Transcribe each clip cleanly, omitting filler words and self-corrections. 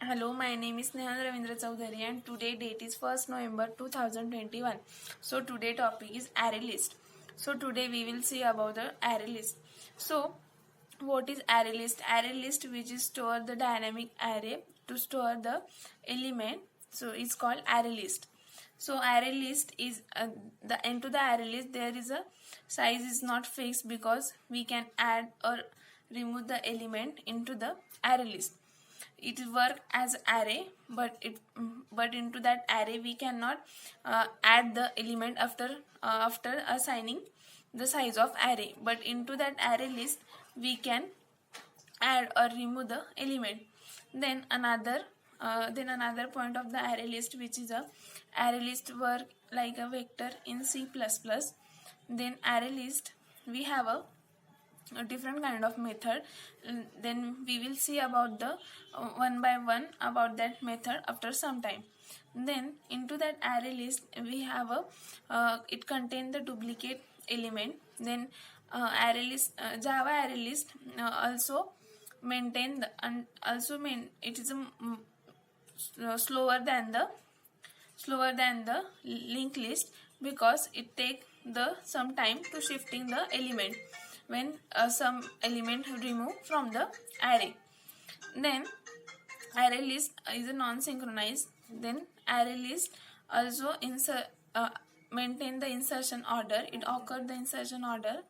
Hello, my name is Nehal Ravindra Chaudhary and today date is 1st November 2021. So today topic is array list. So today we will see about the array list. So what is array list? Array list which is store the dynamic array to store the element. So it's called array list. So array list is the into the array list there is a size is not fixed because we can add or remove the element into the array list. It work as array, but into that array we cannot add the element after assigning the size of array, but into that array list we can add or remove the element. Then another point of the array list, which is a array list work like a vector in C++. Then array list we have a different kind of method. Then we will see about the one by one about that method after some time. Then into that array list we have a it contains the duplicate element. Then Java array list also maintain the and also main it is slower than the linked list because it take the some time to shifting the element when some element remove from the array. Then array list is a non-synchronized. Then array list also maintain the insertion order. It occurred the insertion order.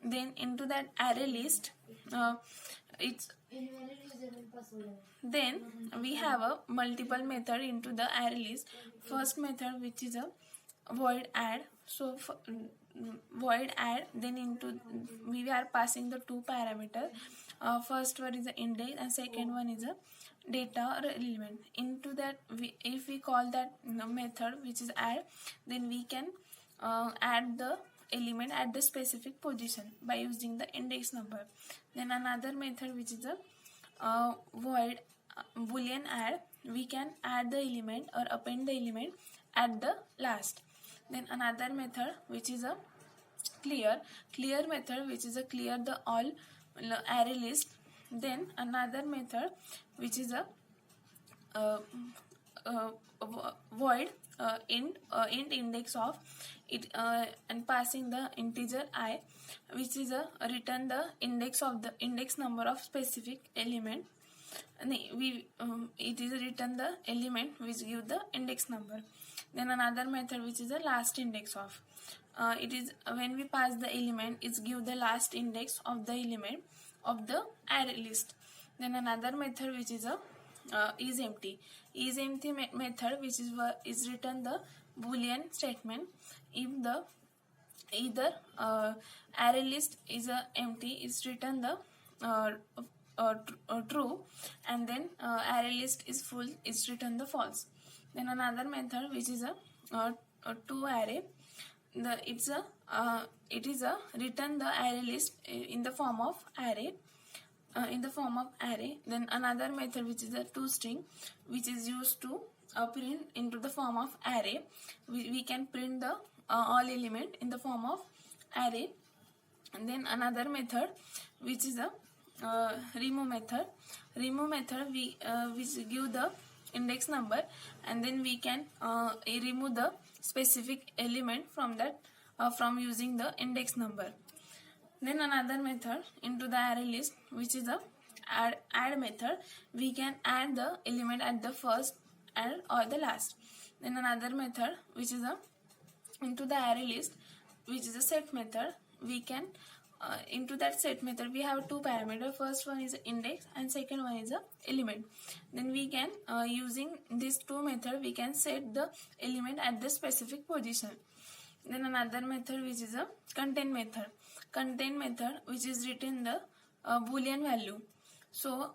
Then into that array list it's then we have a multiple method into the array list. First method, which is a void add. So void add, then into we are passing the two parameter. First one is the index and second one is a data or element. Into that if we call that method which is add, then we can add the element at the specific position by using the index number. Then another method, which is a void boolean add, we can add the element or append the element at the last. Then another method, which is a clear method, which is a clear the all array list. Then another method, which is a void int index of it and passing the integer I, which is a return the index number of specific element. And it is return the element which give the index number. Then another method, which is the last index of it is when we pass the element, it's give the last index of the element of the array list. Then another method, which is a is empty method, which is return the boolean statement if the either array list is empty, is return the true, and then array list is full, is return the false. Then another method, which is a to array, it is a return the array list in the form of array. Then another method, which is a toString, which is used to print into the form of array. We can print the all element in the form of array. And then another method, which is a remove method. We which give the index number, and then we can remove the specific element from that from using the index number. Then another method into the array list, which is a add method. We can add the element at the first and or the last. Then another method, which is a into the array list, which is a set method. We can into that set method we have two parameters. First one is index and second one is a element. Then we can using these two method we can set the element at the specific position. Then another method, which is a contain method, which is written the boolean value. So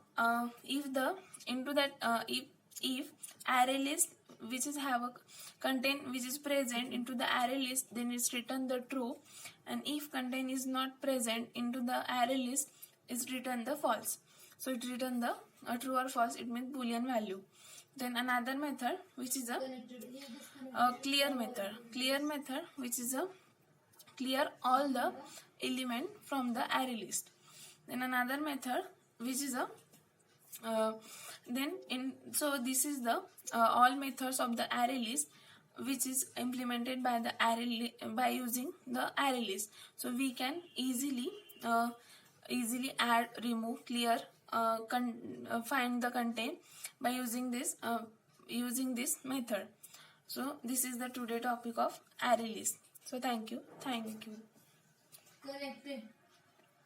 if the into that if array list which is have a contain which is present into the array list, then it's written the true, and if contain is not present into the array list, it's written the false. So it written the true or false, it means boolean value. Then another method, which is a clear method, which is a clear all the element from the array list. Then another method, which is a then in So this is the all methods of the array list, which is implemented by the by using the array list. So we can easily add, remove, clear, find the content by using this method. So this is the today topic of array list. So thank you. Connected.